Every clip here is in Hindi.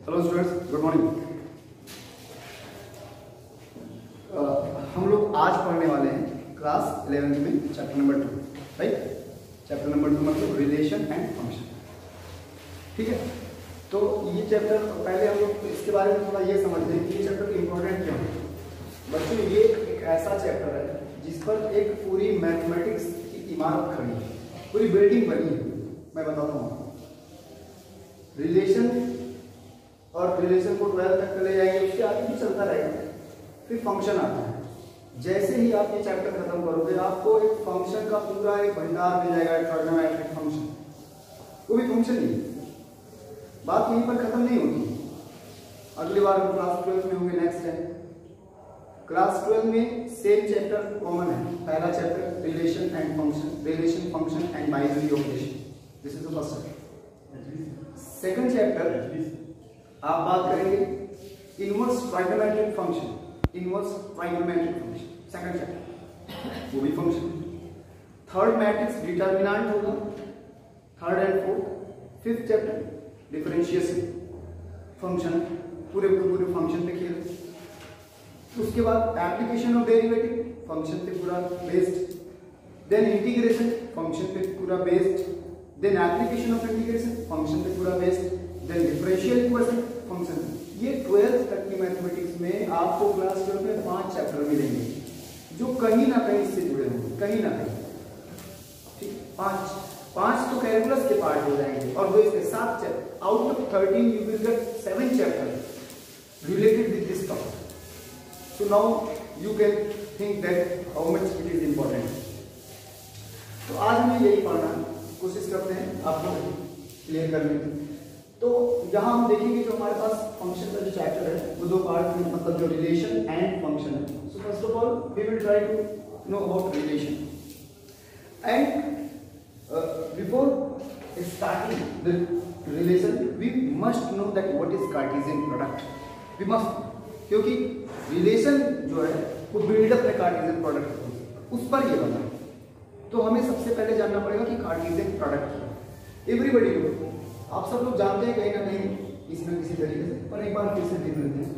Hello students, good morning. हम लोग आज पढ़ने वाले हैं क्लास 11th में chapter number 2, right. Chapter number 2 मतलब रिलेशन एंड फंक्शन, ठीक है। तो ये चैप्टर पहले हम लोग इसके बारे में थोड़ा ये समझते हैं कि ये चैप्टर इम्पोर्टेंट क्यों है। बच्चों, ये एक ऐसा चैप्टर है जिस पर एक पूरी मैथमेटिक्स की इमारत खड़ी है, पूरी बिल्डिंग बनी है। मैं बताता हूँ, रिलेशन और रिलेशन को 12 तक ले जाएंगे, उसके आगे भी चलता रहेगा। फिर फंक्शन आता है। जैसे ही आप ये चैप्टर खत्म करोगे, आपको एक फंक्शन का पूरा एक भंडार मिल जाएगा, ट्रिग्नोमेट्रिक फंक्शन। वो भी फंक्शन ही है। बात यहीं पर खत्म नहीं होती। अगली बार हम क्लास 12 में होंगे, नेक्स्ट है क्लास 12 में सेम चैप्टर कॉमन है। पहला chapter relation and function, relation, function and binary operation, this is the first chapter. Second chapter आप बात करेंगे inverse trigonometric function, inverse trigonometric function, second chapter, वो भी फंक्शन। थर्ड मैट्रिक्स डिटरमिनेंट होगा, third and fourth. Fifth chapter differentiation function, पूरे फंक्शन पे खेल। उसके बाद एप्लीकेशन ऑफ डेरिवेटिव, फंक्शन पे पूरा बेस्ड। देन इंटीग्रेशन, फंक्शन पे पूरा based. Then application of integration, function पे पूरा based. Then differential equation, function. ये 12th तक की मैथमेटिक्स में आपको क्लास 12 में 5 चैप्टर मिलेंगे जो कहीं ना कहीं इससे जुड़े होंगे, कहीं ना कहीं, ठीक। 5 तो कैलकुलस के पार्ट हो जाएंगे, और वो इसके 7 chapter out of 13 you will gate 7 chapter related with this topic. So now you can think that how much it is important. तो आज हमें यही पढ़ना कोशिश करते हैं आपको क्लियर करने की। तो यहाँ हम देखेंगे जो हमारे पास फंक्शन का जो चैप्टर है वो 2 पार्ट में, मतलब जो रिलेशन एंड फंक्शन है। So first of all we will try to know about relation and before starting the relation we must know that what is Cartesian product. We must, क्योंकि रिलेशन जो है वो बिल्डअप में कार्टेशियन प्रोडक्ट उस पर ये बना। तो हमें सबसे पहले जानना पड़ेगा कि कार्टेशियन प्रोडक्ट क्या है। एवरीबॉडी नो, आप सब लोग जानते हैं कहीं ना कहीं, किसी न किसी तरीके से, पर एक बार फिर से देख लेते हैं।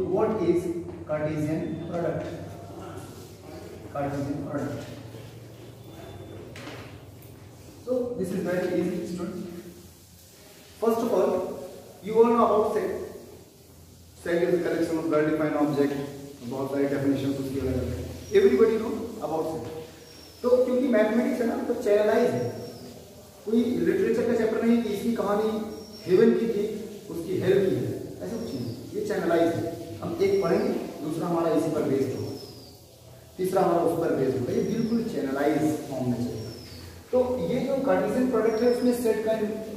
What is Cartesian product? Cartesian product, so this is very easy students. First of all, you all know about set. Set is a collection of well defined object. बहुत सारे डेफिनेशंस उसकी अलग अलग है। Everybody know about set. तो क्योंकि मैथमेटिक्स है ना, तो चैनलाइज है, कोई लिटरेचर का चैप्टर नहीं कि इसकी कहानी हेवन की थी, उसकी हेल की है, ऐसा कुछ नहीं। ये चैनलाइज है। हम एक पढ़ेंगे, दूसरा हमारा इसी पर बेस्ड होगा, तीसरा हमारा उस पर बेस्ड होगा। ये बिल्कुल चैनलाइज फॉर्म में चलेगा। तो ये जो कार्टेशियन प्रोडक्ट है उसमें सेट का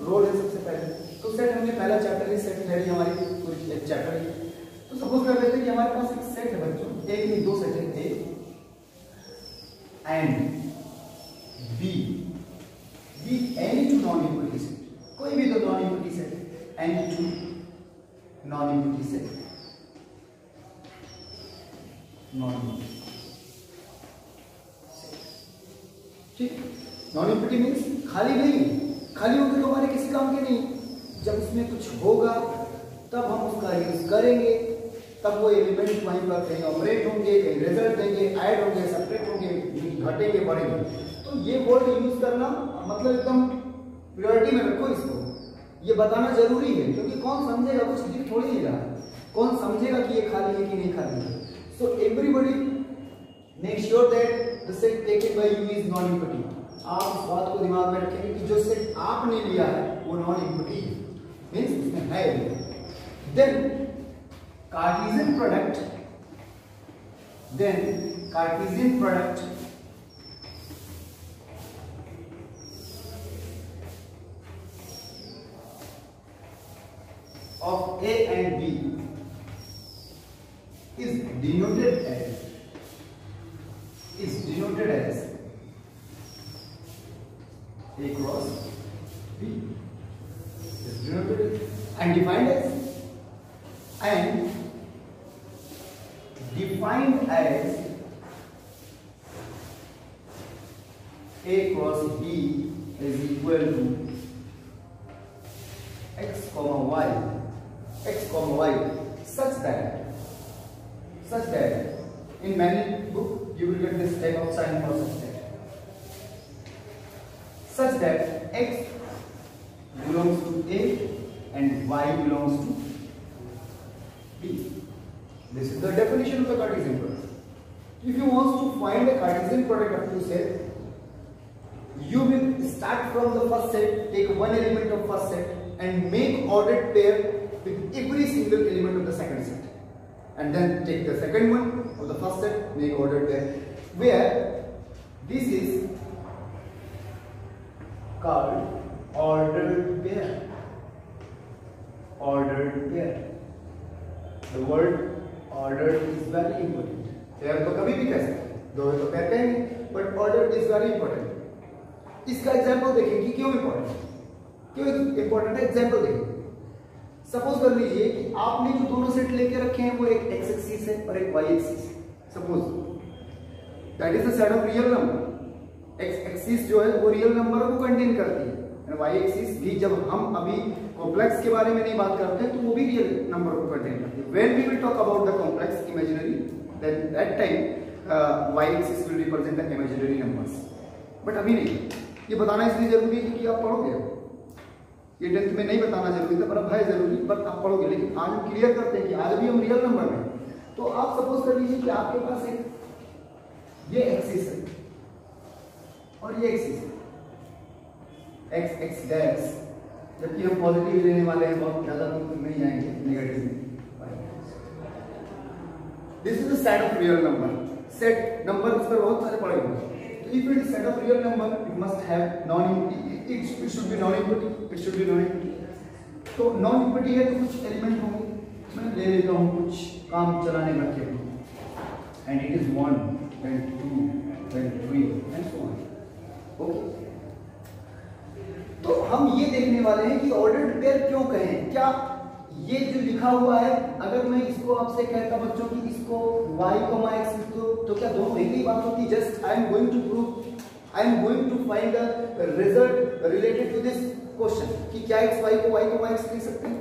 रोल है सबसे पहले। तो सेट हमने पहला चैप्टर है, सेट थ्योरी हमारी पूरी एक चैप्टर है। तो सपोज कर लेते हैं कि हमारे पास एक सेट है बच्चों, एक नहीं 2 सेट है, A and B. Be any two non equality set, कोई भी 2 नॉन इक्वलिटी सेट है, any two non equality set, non equality, ठीक। नॉन इक्वलिटी मीन्स खाली नहीं, खाली होकर तो हमारे किसी काम के नहीं। जब उसमें कुछ होगा तब हम उसका यूज करेंगे, तब वो एलिमेंट वहीं पर कहीं ऑपरेट होंगे, कहीं रिजल्ट देंगे, ऐड होंगे, सब्ट्रैक्ट होंगे, घटेंगे, बढ़ेंगे। तो ये वर्ड यूज करना मतलब एकदम प्रायोरिटी में रखो इसको। ये बताना जरूरी है, क्योंकि कौन समझेगा, कुछ दिख थोड़ी नहीं रहा है, कौन समझेगा कि ये खाली है कि नहीं खाली है। So everybody make sure that the set taken by you is non equality. आप इस बात को दिमाग में रखेंगे कि जो सेट आपने लिया है वो नॉन इक्वलिटी है, मींस उसमें है। Then Cartesian product, then Cartesian product of A and B is denoted as A cross B, is denoted and defined as A cross B is equal to x comma y x comma y such that in many book you will get this type of sign for such that x belongs to A and y belongs to B. This is the definition of the Cartesian product. If you want to find a Cartesian product of two sets, you will start from the first set, take one element of first set and make ordered pair with every single element of the second set, and then take the second one of the first set, make ordered pair, where this is called ordered pair. Ordered pair. The word ordered is very important. Pair तो कभी भी कह सकते हैं, दो तो पेयर कहेंगे, but order is very important. इसका एग्जांपल देखें कि क्यों इंपॉर्टेंट है, क्यों इंपॉर्टेंट है, एग्जांपल देखें। सपोज कर लीजिए कि आपने जो दोनों सेट लेके रखे हैं वो एक एक्स एक्सिस है और एक वाई एक्सिस है। Suppose that is the set of real number. X axis जो है वो रियल नंबर को कंटेन करती है, एंड वाई एक्सिस भी, जब हम अभी कॉम्प्लेक्स के बारे में नहीं बात करते तो वो भी रियल नंबर को कंटेन करती है। When we will talk about the complex imaginary, then that time y axis will represent the imaginary numbers, but अभी नहीं। ये बताना इसलिए जरूरी है क्योंकि आप पढ़ोगे, ये 10th में नहीं बताना जरूरी था पर अब है जरूरी, बट आप पढ़ोगे। लेकिन आज हम क्लियर करते हैं कि आज भी हम रियल नंबर में, तो आप सपोज कर लीजिए कि आपके पास एक ये एक्सिस है और ये एक्सिस है, एक्स एक्स डैश, जबकि हम पॉजिटिव लेने वाले हैं, बहुत ज्यादा दूर नहीं जाएंगे नेगेटिव में। This is the set of real number. Set number इस पर बहुत सारे पढ़े होंगे। तो if it is set of real number, it must have it should be non-equity. It should be non-equity. तो non-equity है तो कुछ एलिमेंट होंगे, मैं ले लेता हूँ कुछ काम चलाने रखे हैं, and it is 1, then 2, then 3, and so on. Okay. तो हम ये देखने वाले हैं कि ऑर्डर्ड पेयर क्यों कहें। क्या ये जो लिखा हुआ है, अगर मैं इसको आपसे कहता बच्चों कि इसको y, x लिख दो, तो क्या दोनों एक ही बात होती? Just I am going to prove, I am going to find the result related to this question कि क्या x y को x लिख सकते हैं?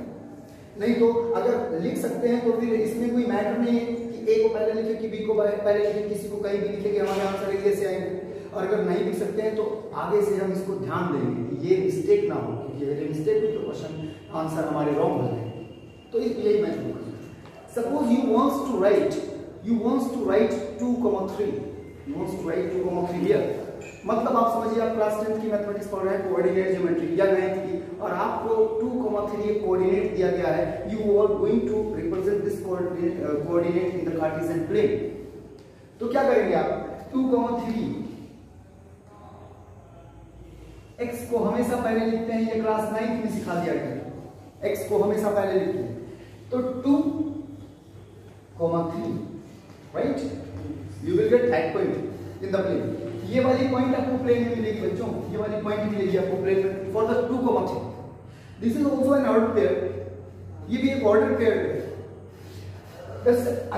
नहीं। तो अगर लिख सकते हैं तो फिर इसमें कोई मैटर नहीं है कि a को पहले लिखे कि b को पहले लिखे, किसी को कहीं भी लिखे कि हमारे आंसर एक जैसे आएंगे। और अगर नहीं लिख सकते हैं तो आगे से हम इसको ध्यान देंगे कि ये मिस्टेक ना हो, क्योंकि अगर मिस्टेक हुई तो क्वेश्चन आंसर हमारे रॉन्ग हो जाएंगे। तो यही मैं suppose you wants to write 2,3, you wants to write 2,3 here, मतलब आप समझिए आप क्लास 10 की मैथमेटिक्स पढ़ रहे हैं, कोऑर्डिनेट ज्योमेट्री या 9th की, और आपको 2,3 एक कोऑर्डिनेट दिया गया है। You are going to represent this coordinate in the Cartesian plane. तो क्या करेंगे आप? 2,3 x को हमेशा पहले लिखते हैं, ये क्लास 9th में सिखा दिया गया, x को हमेशा पहले लिखते हैं। तो 2,3, right, you will get that point in the plane. ये वाली पॉइंट आपको प्लेन में मिलेगी बच्चों, ये वाली पॉइंट मिलेगी आपको प्लेन में for the 2,3। This is also an order pair, ये भी एक ऑर्डर पेयर है।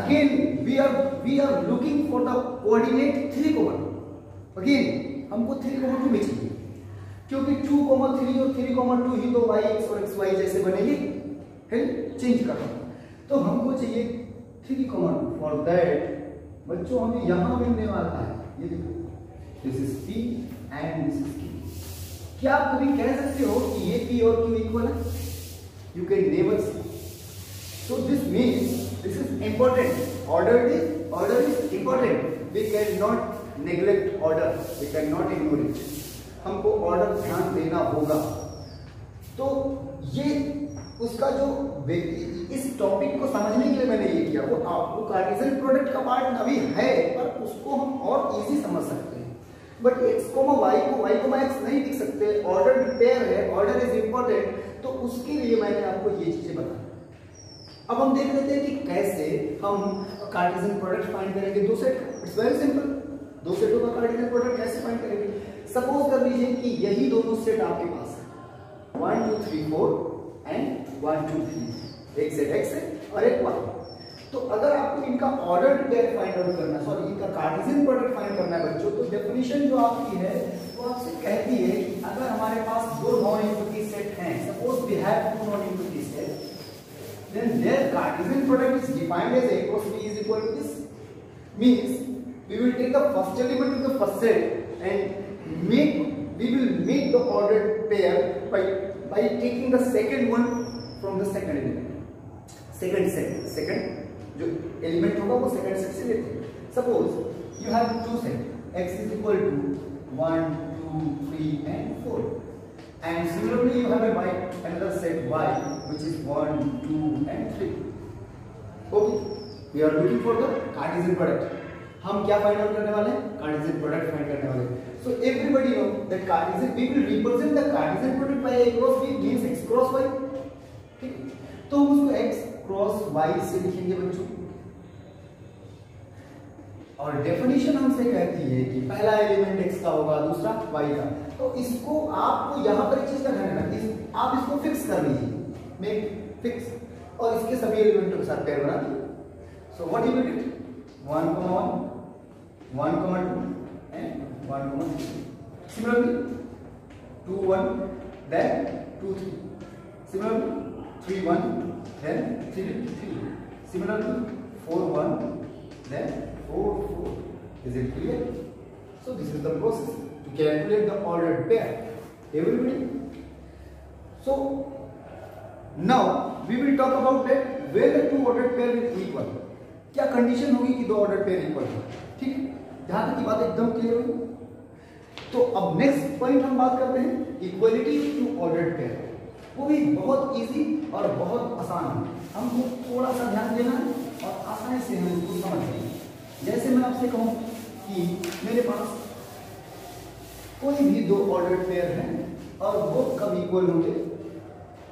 Again we are looking for the coordinate 3,2। Again हमको 3,2 में चाहिए, क्योंकि 2,3 और 3,2 ही तो y और xy जैसे बनेंगे, चेंज कर रहा हूं। तो हमको चाहिए 3,2। फॉर दैट बच्चों हमें यहां मिलने वाला है, ये देखो, this is p and this is q। क्या आप कभी कह सकते हो कि ये p और q इक्वल है? You can never say. So this means this is important, order is important. We can not neglect order, we can not ignore it. हमको ऑर्डर ध्यान देना होगा। तो ये उसका जो इस टॉपिक को समझने के लिए मैंने ये किया, वो आपको कार्टेशियन प्रोडक्ट का पार्ट अभी है पर उसको हम और इजी समझ सकते हैं। बट x, y को x नहीं लिख सकते, ऑर्डर्ड पेयर है, ऑर्डर इज इंपॉर्टेंट, तो उसके लिए मैंने आपको ये चीजें बताई। अब हम देख लेते हैं कि कैसे हम कार्टेशियन प्रोडक्ट फाइंड करेंगे। दो सेट, इट्स वेरी सिंपल, दो सेटों का कार्टेशियन प्रोडक्ट कैसे फाइंड करेंगे? सपोज कर लीजिए कि यही दोनों सेट आपके पास है, 1 2 3 4 एंड 1 2 3, एक सेट x है और एक y। तो अगर आपको इनका ऑर्डर्ड पेयर फाइंड आउट करना, सॉरी इनका कार्टेशियन प्रोडक्ट फाइंड करना है बच्चों, तो डेफिनेशन जो आपकी है वो आपसे कहती है कि अगर हमारे पास दो नॉन इक्विटी सेट हैं, suppose we have two non equity set, then their Cartesian product is defined as A cross B is equal to this. Means we will take the first element to the first set and we will make the ordered pair by taking the second one from the second element. Second जो element होगा वो second set से लेते हैं. Suppose you have two sets, x is equal to 1, 2, 3 and 4. And similarly you have another set y which is 1, 2 and 3. Okay, we are looking for the Cartesian product. हम क्या फाइंड आउट करने वाले हैं? Cartesian product फाइंड करने वाले हैं. So everybody know that Cartesian, we will represent the Cartesian product by A cross B means x cross y. ठीक, तो हम उसको x cross y से लिखेंगे बच्चों. और डेफिनेशन हमसे कहती है कि पहला एलिमेंट x का होगा, दूसरा y का. तो इसको आपको यहाँ पर एक चीज का ध्यान रखना, आप इसको फिक्स कर लीजिए, मेक फिक्स, और इसके सभी एलिमेंटों के साथ पेयर बना दीजिए. So what you will do? 1, 1, 2 and 1, 3. Similarly 2, 1 then 2, 3. Similarly 3, 1 then 3, 3. Similarly 4, 1 then 4, 4. Is it clear? So this is the process to calculate the ordered pair. Everybody? So now we will talk about that where the two ordered pair will equal. क्या कंडीशन होगी कि दो ऑर्डर पेयर इक्वल हो? ठीक है, जहां तक की बात एकदम क्लियर होगी. तो अब नेक्स्ट पॉइंट हम बात करते हैं इक्वलिटी टू ऑर्डर्ड पेयर. वो भी बहुत इजी और बहुत आसान है, हमको थोड़ा सा ध्यान देना है और आसानी से हम इसको समझ लेंगे. जैसे मैं आपसे कहूं कि मेरे पास कोई भी दो ऑर्डर्ड पेयर हैं और वो कब इक्वल होंगे,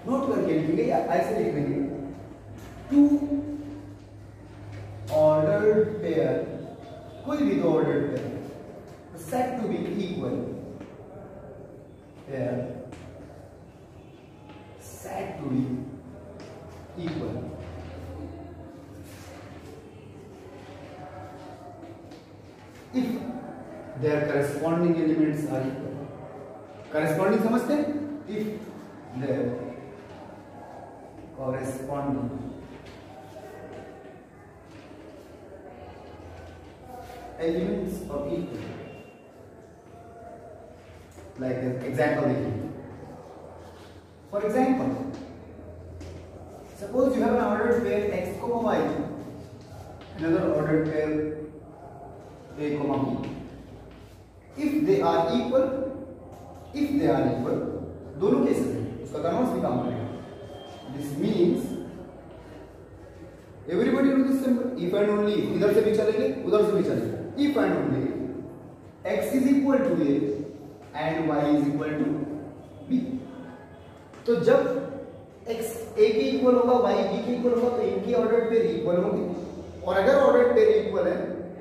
नोट करके लिखेंगे या ऐसे लिख लेंगे. टू ordered pair, कोई भी दो ordered pair said to be equal, pair said to be equal if their corresponding elements are equal. corresponding समझते हैं? if their corresponding elements are equal. Like an example. For example, suppose you have an ordered pair x comma y, another ordered pair a comma b. If they are equal, दोनों केसेस में उसका कन्वर्स भी काम करेगा. This means everybody know this symbol. If and only if, इधर से भी चलेंगे उधर से भी चलेंगे. If and only x is equal to a and y is equal to b. तो जब x a के इक्वल होगा, y b के इक्वल होगा, तो इनकी ऑर्डर्ड पेयर इक्वल होंगे. और अगर ऑर्डर्ड पेयर इक्वल है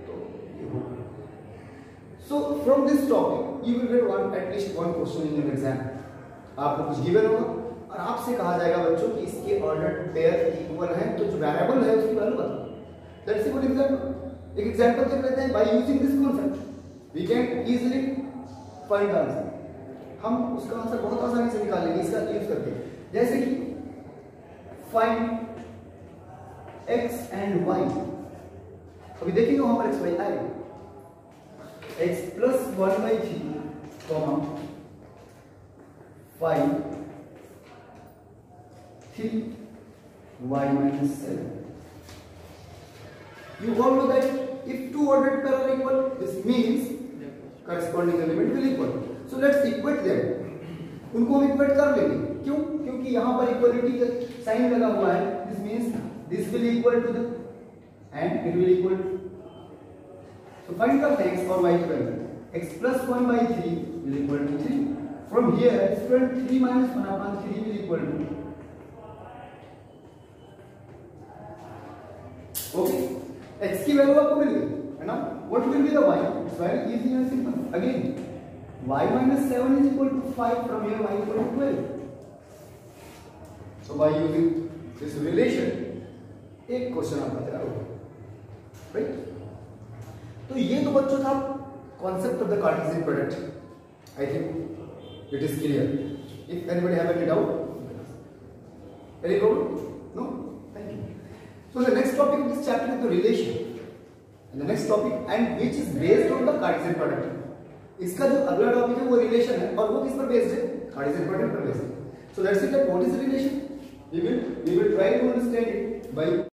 तो ये होगा. So from this topic you will gate at least one question in your exam. आपको कुछ गिवन होगा और आपसे कहा जाएगा बच्चों कि इसके ऑर्डर्ड पेयर इक्वल है, तो जो वेरिएबल है उसकी वैल्यू बताओ. लेट्स सी फॉर एग्जांपल, एक एग्जांपल देख लेते हैं. By using this concept we can easily find answer. हम उसका आंसर बहुत आसानी से निकाल लेंगे इसका यूज करके. जैसे कि फाइंड x एंड y. अभी देखिए वहां पर x y आएगा. x plus 1/3 comma 5 3 y minus 7. You all know that if two ordered pair are equal, this means corresponding element will equal. So let's equate them. उनको हम इक्वेट कर लेंगे. क्यों? क्योंकि यहाँ पर इक्वलिटी का साइन लगा हुआ है. This means this will equal to the and it will equal to. So find करते हैं x और y की value. x plus 1/3 will equal to 3. From here, student 3 minus 1/3 will equal to. Okay. x की वैल्यू आपको मिल गई है ना. What will be the y? It's very easy and simple. Again, y minus 7 is equal to 5. From here, y equal to 12. So by using this relation, एक क्वेश्चन आपका तैयार होगा, राइट. तो ये तो बच्चों था concept of the Cartesian product. I think it is clear. If anybody have any doubt, any problem? No. topic of this chapter is the relation. And the next topic, and which is based on the Cartesian product. इसका जो अगला टॉपिक है वो रिलेशन है और वो किस पर बेस्ड है? कार्टेशियन प्रोडक्ट पर बेस्ड है. So let's see that what is relation. We will try to understand it by